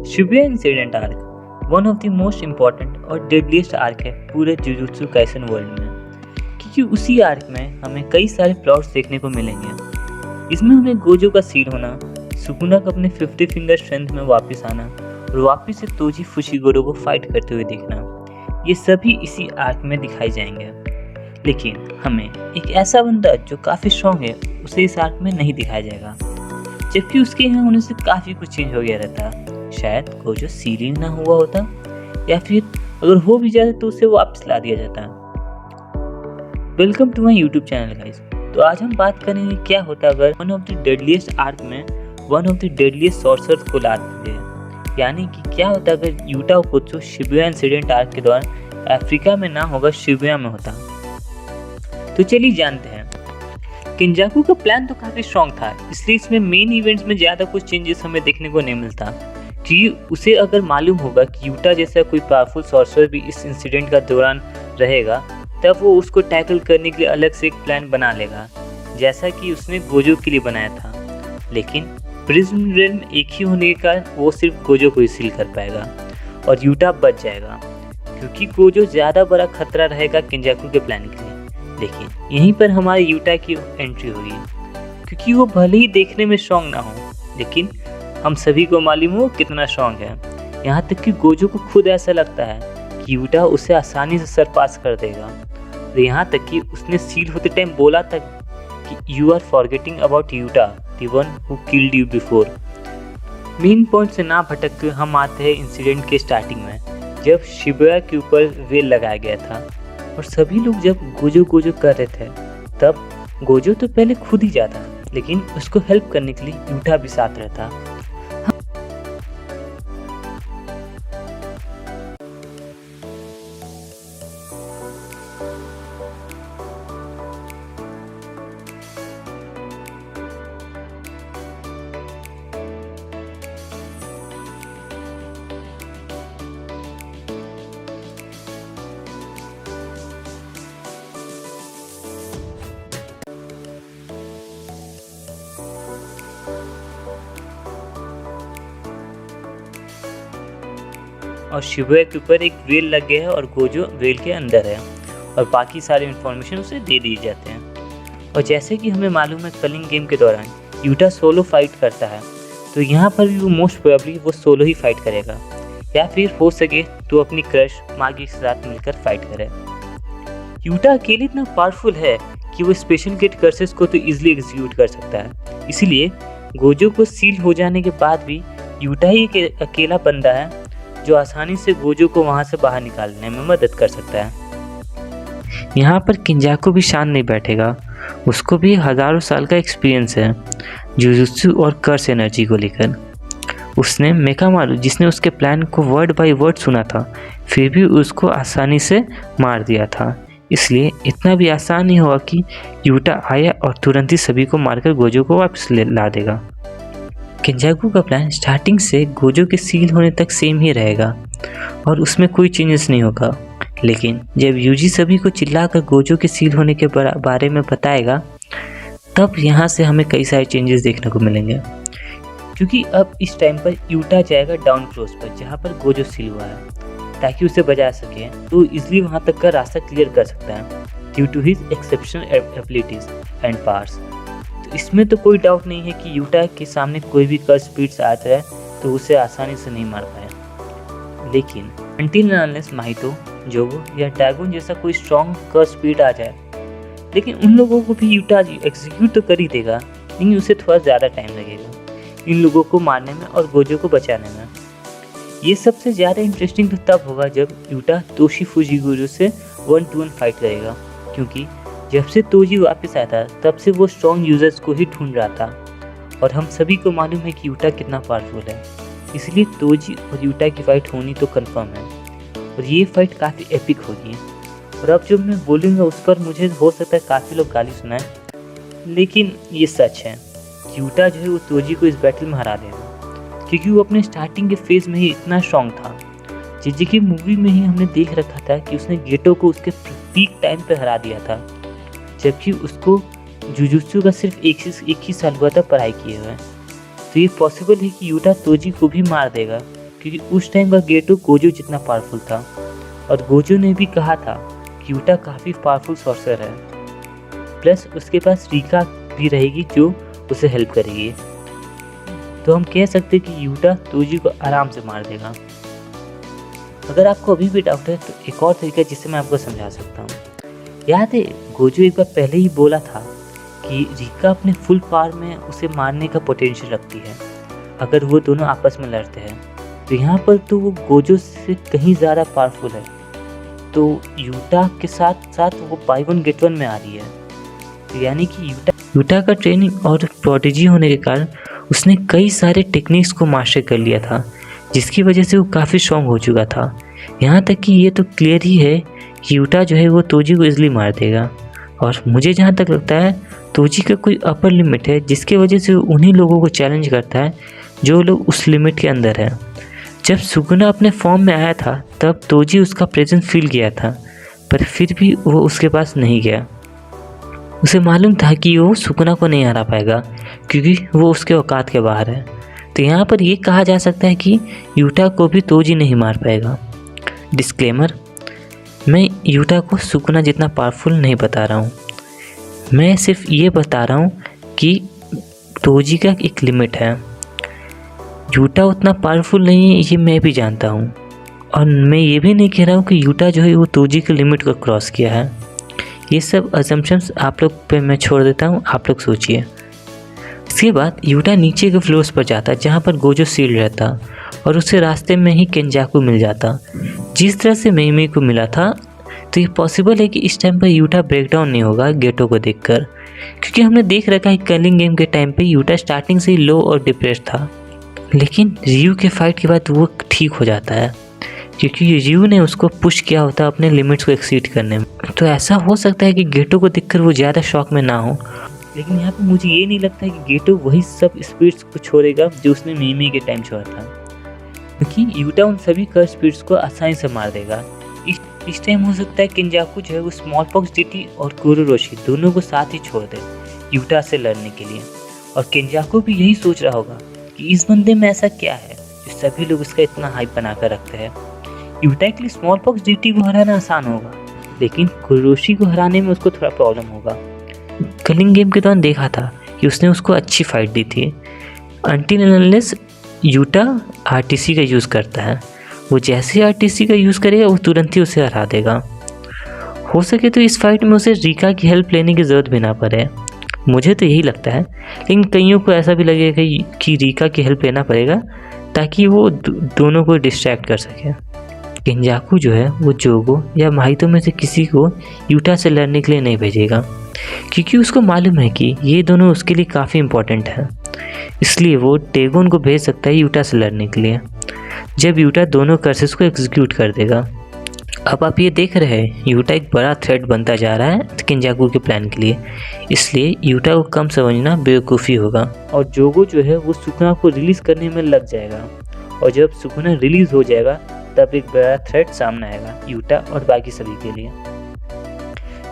Shibuya incident arc one of the most important और deadliest arc है पूरे jujutsu Kaisen world में, क्योंकि उसी आर्क में हमें कई सारे प्लॉट्स देखने को मिलेंगे। इसमें हमें गोजो का सील होना, सुकुना का अपने 50 फिंगर स्ट्रेंथ में वापस आना और वापस से तोजी फुशिगोरो को फाइट करते हुए देखना, ये सभी इसी आर्क में दिखाए जाएंगे। लेकिन हमें एक ऐसा बंदा जो काफ़ी स्ट्रॉन्ग है उसे इस आर्क में नहीं दिखाया जाएगा, जबकि उसके यहाँ होने से काफ़ी कुछ चेंज हो गया रहता। शायद गोजो सील ही ना हुआ होता, या फिर अगर हो भी जाता तो उसे वापस ला दिया जाता। Welcome to my YouTube channel guys. तो आज हम बात करेंगे क्या होता अगर one of the deadliest arc में one of the deadliest sorcerers को ला देते, यानी कि क्या होता अगर Yuta Okkotsu Shibuya incident arc के दौरान अफ्रीका में ना होगा, शिबुया में होता। तो चलिए जानते हैं। किंजाकू का प्लान तो काफ़ी स्ट्रॉन्ग था, इसलिए इसमें मेन इवेंट्स में ज़्यादा कुछ चेंजेस हमें देखने को नहीं मिलता, क्योंकि उसे अगर मालूम होगा कि यूटा जैसा कोई पावरफुल सॉर्सरर भी इस इंसिडेंट का दौरान रहेगा, तब वो उसको टैकल करने के लिए अलग से एक प्लान बना लेगा, जैसा कि उसने गोजो के लिए बनाया था। लेकिन प्रिज्म रेल्म एक ही होने के कारण वो सिर्फ गोजो को ही सील कर पाएगा और यूटा बच जाएगा, क्योंकि गोजो ज़्यादा बड़ा खतरा रहेगा किंजाकू के प्लान के लिए। लेकिन यहीं पर हमारे यूटा की एंट्री होगी, क्योंकि वो भले ही देखने में स्ट्रॉन्ग ना हो, लेकिन हम सभी को मालूम हो कितना स्ट्रॉन्ग है। यहाँ तक कि गोजो को खुद ऐसा लगता है कि यूटा उसे आसानी से सरपास कर देगा, और यहाँ तक कि उसने सील होते टाइम बोला था कि you are forgetting about Yuta, the one who killed you before. Main point से ना भटक के हम आते हैं इंसिडेंट के स्टार्टिंग में, जब शिबुया के ऊपर वेल लगाया गया था और सभी लोग जब गोजो गोजो कर रहे थे, तब गोजो तो पहले खुद ही जाता, लेकिन उसको हेल्प करने के लिए यूटा भी साथ रहता। और शिबुया के ऊपर एक वेल लग गया है और गोजो वेल के अंदर है, और बाकी सारे इन्फॉर्मेशन उसे दे दिए जाते हैं। और जैसे कि हमें मालूम है कलिंग गेम के दौरान यूटा सोलो फाइट करता है, तो यहाँ पर भी वो मोस्ट प्रोबेबली वो सोलो ही फाइट करेगा, या फिर हो सके तो अपनी क्रश मागी के साथ मिलकर फाइट करे। यूटा अकेले इतना पावरफुल है कि वो स्पेशल गेट कर्सेस को तो ईजिली एग्जीक्यूट कर सकता है, इसीलिए गोजो को सील हो जाने के बाद भी यूटा ही एक अकेला बंदा है जो आसानी से गोजो को वहां से बाहर निकालने में मदद कर सकता है। यहाँ पर किंजाकू भी शांत नहीं बैठेगा, उसको भी हजारों साल का एक्सपीरियंस है जुजुत्सु और कर्स एनर्जी को लेकर। उसने मेकामारू, जिसने उसके प्लान को वर्ड बाय वर्ड सुना था, फिर भी उसको आसानी से मार दिया था, इसलिए इतना भी आसान नहीं हुआ कि यूटा आया और तुरंत ही सभी को मारकर गोजो को वापस ला देगा। किंजाकू का प्लान स्टार्टिंग से गोजो के सील होने तक सेम ही रहेगा और उसमें कोई चेंजेस नहीं होगा, लेकिन जब यूजी सभी को चिल्लाकर गोजो के सील होने के बारे में बताएगा, तब यहाँ से हमें कई सारे चेंजेस देखने को मिलेंगे, क्योंकि अब इस टाइम पर यूटा जाएगा डाउन क्लोज पर जहाँ पर गोजो सील हुआ है, ताकि उसे बचा सके, तो इसलिए वहाँ तक का रास्ता क्लियर कर सकता है due to his exceptional abilities and powers. इसमें तो कोई डाउट नहीं है कि यूटा के सामने कोई भी कर्स स्पीड्स आता है तो उसे आसानी से नहीं मार पाए। लेकिन अनटिल अनलेस माहितो, जोगो या ड्रैगन जैसा कोई स्ट्रॉन्ग कर्स स्पीड आ जाए, लेकिन उन लोगों को भी यूटा एग्जीक्यूट तो कर ही देगा, लेकिन उसे थोड़ा ज़्यादा टाइम लगेगा इन लोगों को मारने में और गोजो को बचाने में। ये सबसे ज़्यादा इंटरेस्टिंग तो तब होगा जब यूटा तोशी फुजिगोरो से 1-to-1 फाइट करेगा, क्योंकि जब से तोजी वापस आया था तब से वो स्ट्रॉन्ग यूजर्स को ही ढूंढ रहा था, और हम सभी को मालूम है कि यूटा कितना पावरफुल है, इसलिए तोजी और यूटा की फाइट होनी तो कंफर्म है, और ये फाइट काफ़ी एपिक होगी। और अब जो मैं बोलूँगा उस पर मुझे हो सकता है काफ़ी लोग गाली सुनाएं, लेकिन ये सच है, यूटा जो है वो तोजी को इस बैटल में हरा देगा, क्योंकि वो अपने स्टार्टिंग के फेज में ही इतना स्ट्रॉन्ग था। जिजी की मूवी में ही हमने देख रखा था कि उसने गेटो को उसके पीक टाइम पर हरा दिया था, जबकि उसको जुजुत्सु का सिर्फ एक ही साल हुआ था पढ़ाई किए हुए। तो ये पॉसिबल है कि यूटा तोजी को भी मार देगा, क्योंकि उस टाइम का गेटो गोजो जितना पावरफुल था, और गोजो ने भी कहा था कि यूटा काफ़ी पावरफुल सॉर्सर है, प्लस उसके पास रिका भी रहेगी जो उसे हेल्प करेगी। तो हम कह सकते हैं कि यूटा तोजी को आराम से मार देगा। अगर आपको अभी भी डाउट है तो एक और तरीका जिससे मैं आपको समझा सकता हूँ। याद है गोजो एक बार पहले ही बोला था कि रिका अपने फुल पावर में उसे मारने का पोटेंशियल रखती है अगर वो दोनों आपस में लड़ते हैं। तो यहाँ पर तो वो गोजो से कहीं ज़्यादा पावरफुल है, तो यूटा के साथ साथ वो बाय वन गेट वन में आ रही है। तो यानी कि यूटा का ट्रेनिंग और प्रोडिजी होने के कारण उसने कई सारे टेक्निक्स को मास्टर कर लिया था, जिसकी वजह से वो काफ़ी स्ट्रॉन्ग हो चुका था। यहाँ तक कि ये तो क्लियर ही है कि यूटा जो है वो तोजी को इजीली मार देगा। और मुझे जहाँ तक लगता है तोजी का कोई अपर लिमिट है जिसकी वजह से उन्हीं लोगों को चैलेंज करता है जो लोग उस लिमिट के अंदर है। जब सुकुना अपने फॉर्म में आया था तब तोजी उसका प्रेजेंस फील किया था, पर फिर भी वो उसके पास नहीं गया। उसे मालूम था कि वो सुकुना को नहीं हरा पाएगा क्योंकि वो उसके औकात के बाहर है। तो यहाँ पर ये कहा जा सकता है कि यूटा को भी तोजी नहीं मार पाएगा। डिस्क्लेमर, मैं यूटा को सुकुना जितना पावरफुल नहीं बता रहा हूँ, मैं सिर्फ ये बता रहा हूँ कि तोजी का एक लिमिट है। यूटा उतना पावरफुल नहीं है ये मैं भी जानता हूँ, और मैं ये भी नहीं कह रहा हूँ कि यूटा जो है वो तोजी के लिमिट को क्रॉस किया है। ये सब असम्पशंस आप लोग पे मैं छोड़ देता हूँ, आप लोग सोचिए। इसके बाद यूटा नीचे के फ्लोर्स पर जाता जहाँ पर गोजो सील्ड रहता, और उसे रास्ते में ही केंजाकू मिल जाता जिस तरह से मेइमेई को मिला था। तो ये पॉसिबल है कि इस टाइम पर यूटा ब्रेकडाउन नहीं होगा गेटो को देखकर, क्योंकि हमने देख रखा है कर्लिंग गेम के टाइम पे यूटा स्टार्टिंग से ही लो और डिप्रेस था, लेकिन रियू के फाइट के बाद वो ठीक हो जाता है क्योंकि रियू ने उसको पुश किया होता अपने लिमिट्स को एक्सीड करने में। तो ऐसा हो सकता है कि गेटो को देखकर वो ज़्यादा शॉक में ना हो, लेकिन यहाँ पे मुझे ये नहीं लगता है कि गेटो वही सब स्पिरिट्स को छोड़ेगा जो उसने मेइमेई के टाइम छोड़ा था, क्योंकि यूटा उन सभी कर्स स्पिरिट्स को आसानी से मार देगा। इस टाइम हो सकता है केंजाकू जो है वो स्मॉल पॉक्स डीटी और कुरोरोशी दोनों को साथ ही छोड़ दे यूटा से लड़ने के लिए। और केंजाकू भी यही सोच रहा होगा कि इस बंदे में ऐसा क्या है जो सभी लोग उसका इतना हाइप बना कर रखते हैं। यूटा के लिए स्मॉल पॉक्स डीटी को हराना आसान होगा, लेकिन कुरोरोशी को हराने में उसको थोड़ा प्रॉब्लम होगा। कर्लिंग गेम के दौरान देखा था कि उसने उसको अच्छी फाइट दी थी, अनटिल अनलेस यूटा आरटीसी का यूज़ करता है। वो जैसे ही आरटीसी का यूज़ करेगा वो तुरंत ही उसे हरा देगा। हो सके तो इस फाइट में उसे रिका की हेल्प लेने की ज़रूरत भी ना पड़े, मुझे तो यही लगता है। लेकिन कईयों को ऐसा भी लगेगा कि रिका की हेल्प लेना पड़ेगा ताकि वो दोनों को डिस्ट्रैक्ट कर सके। केंजाकू जो है वो जोगो या माहितो में से किसी को यूटा से लड़ने के लिए नहीं भेजेगा, क्योंकि उसको मालूम है कि ये दोनों उसके लिए काफ़ी इम्पोर्टेंट है। इसलिए वो टेगोन को भेज सकता है यूटा से लड़ने के लिए, जब यूटा दोनों कर्सेस को एग्जीक्यूट कर देगा। अब आप ये देख रहे हैं यूटा एक बड़ा थ्रेट बनता जा रहा है केंजाकू के प्लान के लिए, इसलिए यूटा को कम समझना बेवकूफ़ी होगा। और जोगो जो है वो सुकुना को रिलीज़ करने में लग जाएगा, और जब सुकुना रिलीज़ हो जाएगा तब एक बड़ा थ्रेट सामने आएगा यूटा और बाकी सभी के लिए,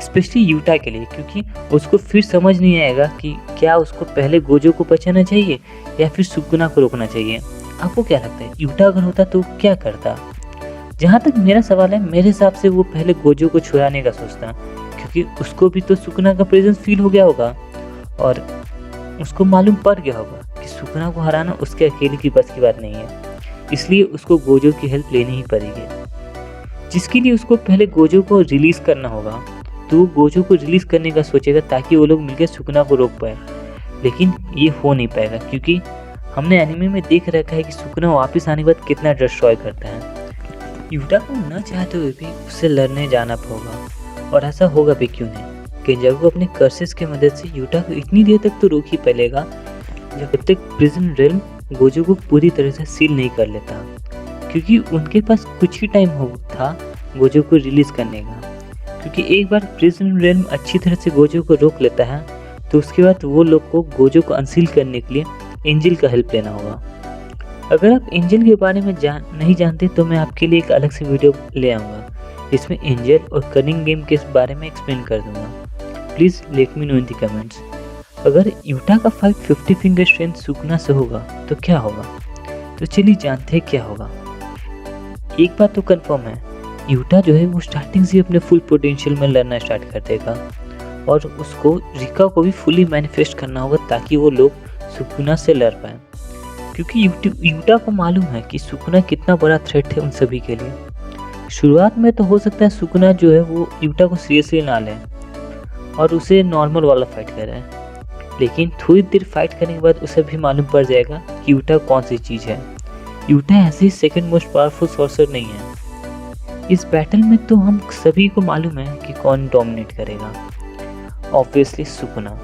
स्पेशली यूटा के लिए, क्योंकि उसको फिर समझ नहीं आएगा कि क्या उसको पहले गोजो को बचाना चाहिए या फिर सुकुना को रोकना चाहिए। आपको क्या लगता है यूटा अगर होता तो क्या करता? जहाँ तक मेरा सवाल है, मेरे हिसाब से वो पहले गोजो को छुड़ाने का सोचता, क्योंकि उसको भी तो सुकुना का प्रेजेंस फील हो गया होगा और उसको मालूम पड़ गया होगा कि सुकुना को हराना उसके अकेले की बस की बात नहीं है, इसलिए उसको गोजो की हेल्प लेनी ही पड़ेगी, जिसके लिए उसको पहले गोजो को रिलीज़ करना होगा। तो गोजो को रिलीज़ करने का सोचेगा ताकि वो लोग मिलकर सुकुना को रोक पाए, लेकिन ये हो नहीं पाएगा क्योंकि हमने एनिमे में देख रखा है कि सुकुना वापस आने के बाद कितना डिस्ट्रॉय करता है। यूटा को न चाहते हुए भी उससे लड़ने जाना होगा, और ऐसा होगा भी क्यों नहीं। केंजाकू अपने कर्सेस की मदद से यूटा को इतनी देर तक तो रोक ही पाएगा जब तक प्रिजन रेल्म गोजो को पूरी तरह से सील नहीं कर लेता, क्योंकि उनके पास कुछ ही टाइम हो था गोजो को रिलीज़ करने का। क्योंकि एक बार प्रिजन रेल्म अच्छी तरह से गोजो को रोक लेता है तो उसके बाद वो लोग को गोजो को अनसील करने के लिए एंजल का हेल्प लेना होगा। अगर आप एंजल के बारे में नहीं जानते तो मैं आपके लिए एक अलग से वीडियो ले आऊँगा जिसमें एंजल और कर्लिंग गेम के बारे में एक्सप्लेन कर दूँगा। Please let me know in the comments. अगर यूटा का फाइट 50 फिंगर स्ट्रेंथ सुकुना से होगा तो क्या होगा? तो चलिए जानते हैं क्या होगा। एक बात तो कंफर्म है, यूटा जो है वो स्टार्टिंग से अपने फुल पोटेंशियल में लड़ना स्टार्ट कर देगा और उसको रिका को भी फुली मैनिफेस्ट करना होगा ताकि वो लोग सुकुना से लड़ पाए, क्योंकि यूटा को मालूम है कि सुकुना कितना बड़ा थ्रेट है उन सभी के लिए। शुरुआत में तो हो सकता है सुकुना जो है वो यूटा को सीरियसली ना ले और उसे नॉर्मल वाला फाइट करे, लेकिन थोड़ी देर फाइट करने के बाद उसे भी मालूम पड़ जाएगा कि यूटा कौन सी चीज़ है। यूटा ऐसे ही सेकंड मोस्ट पावरफुल सॉर्सर नहीं है। इस बैटल में तो हम सभी को मालूम है कि कौन डोमिनेट करेगा। ऑब्वियसली सुकुना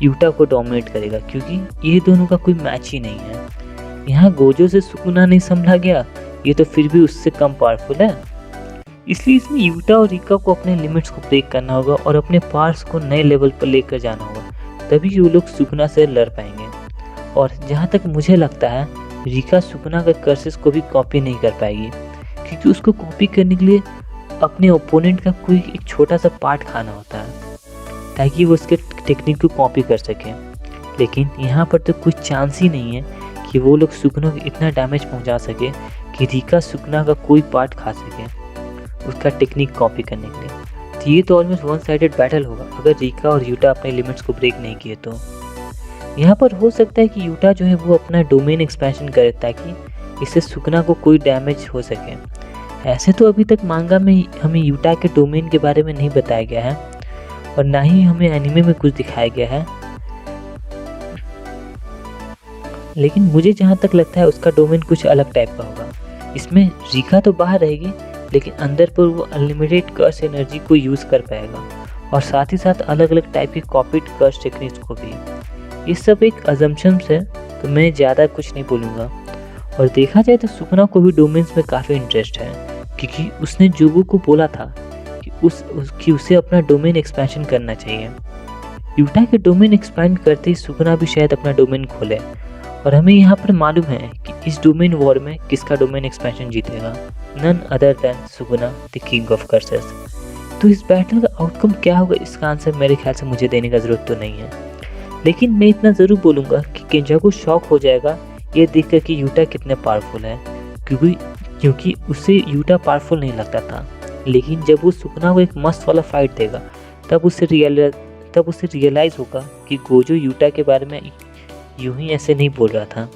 यूटा को डोमिनेट करेगा, क्योंकि ये दोनों का कोई मैच ही नहीं है। यहाँ गोजो से सुकुना नहीं संभला गया, ये तो फिर भी उससे कम पावरफुल है। इसलिए इसमें यूटा और रिका को अपने लिमिट्स को ब्रेक करना होगा और अपने पावर्स को नए लेवल पर लेकर जाना होगा, तभी वो लोग सुकुना से लड़ पाएंगे। और जहाँ तक मुझे लगता है रिका सुकुना के कर्सेस को भी कॉपी नहीं कर पाएगी, क्योंकि उसको कॉपी करने के लिए अपने ओपोनेंट का कोई एक छोटा सा पार्ट खाना होता है ताकि वो उसके टेक्निक को कॉपी कर सके। लेकिन यहाँ पर तो कोई चांस ही नहीं है कि वो लोग सुकुना को इतना डैमेज पहुँचा सके कि रिका सुकुना का कोई पार्ट खा सके उसका टेक्निक कॉपी करने के लिए। तो ये तो ऑलमोस्ट वन साइडेड बैटल होगा अगर रिका और यूटा अपने लिमिट्स को ब्रेक नहीं किए तो। यहाँ पर हो सकता है कि यूटा जो है वो अपना डोमेन एक्सपेंशन करे ताकि इससे सुकुना को कोई डैमेज हो सके। ऐसे तो अभी तक मांगा में हमें यूटा के डोमेन के बारे में नहीं बताया गया है और ना ही हमें एनिमे में कुछ दिखाया गया है, लेकिन मुझे जहाँ तक लगता है उसका डोमेन कुछ अलग टाइप का होगा। इसमें रिका तो बाहर रहेगी, लेकिन अंदर पर वो अनलिमिटेड कर्स एनर्जी को यूज़ कर पाएगा और साथ ही साथ अलग अलग टाइप की कॉपीड कर्स टेक्निक्स को भी। ये सब एक अजम्पशंस है, तो मैं ज़्यादा कुछ नहीं बोलूँगा। और देखा जाए तो सुकुना को भी डोमेन्स में काफ़ी इंटरेस्ट है, क्योंकि उसने जोगो को बोला था कि उसे अपना डोमेन एक्सपेंशन करना चाहिए। यूटा के डोमेन एक्सपेंड करते ही सुकुना भी शायद अपना डोमेन खोले, और हमें यहाँ पर मालूम है कि इस डोमेन वॉर में किसका डोमेन एक्सपेंशन जीतेगा, none other than Sukuna the king of curses. तो इस बैटल का आउटकम क्या होगा इसका आंसर मेरे ख्याल से मुझे देने का ज़रूरत तो नहीं है, लेकिन मैं इतना ज़रूर बोलूँगा कि केंजाकू शॉक हो जाएगा ये देखकर कि यूटा कितने पावरफुल है, क्योंकि उसे यूटा पावरफुल नहीं लगता था। लेकिन जब वो सुकुना को एक मस्त वाला फाइट देगा तब उसे रियलाइज़ होगा कि गोजो यूटा के बारे में यूं ही ऐसे नहीं बोल रहा था।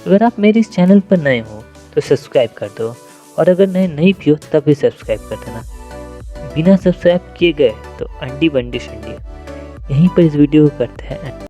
अगर आप मेरे इस चैनल पर नए हो तो सब्सक्राइब कर दो, और अगर नए नहीं भी हो तब भी सब्सक्राइब कर देना। बिना सब्सक्राइब किए गए तो अंडी बंडी शंडी। यहीं पर इस वीडियो को करते हैं।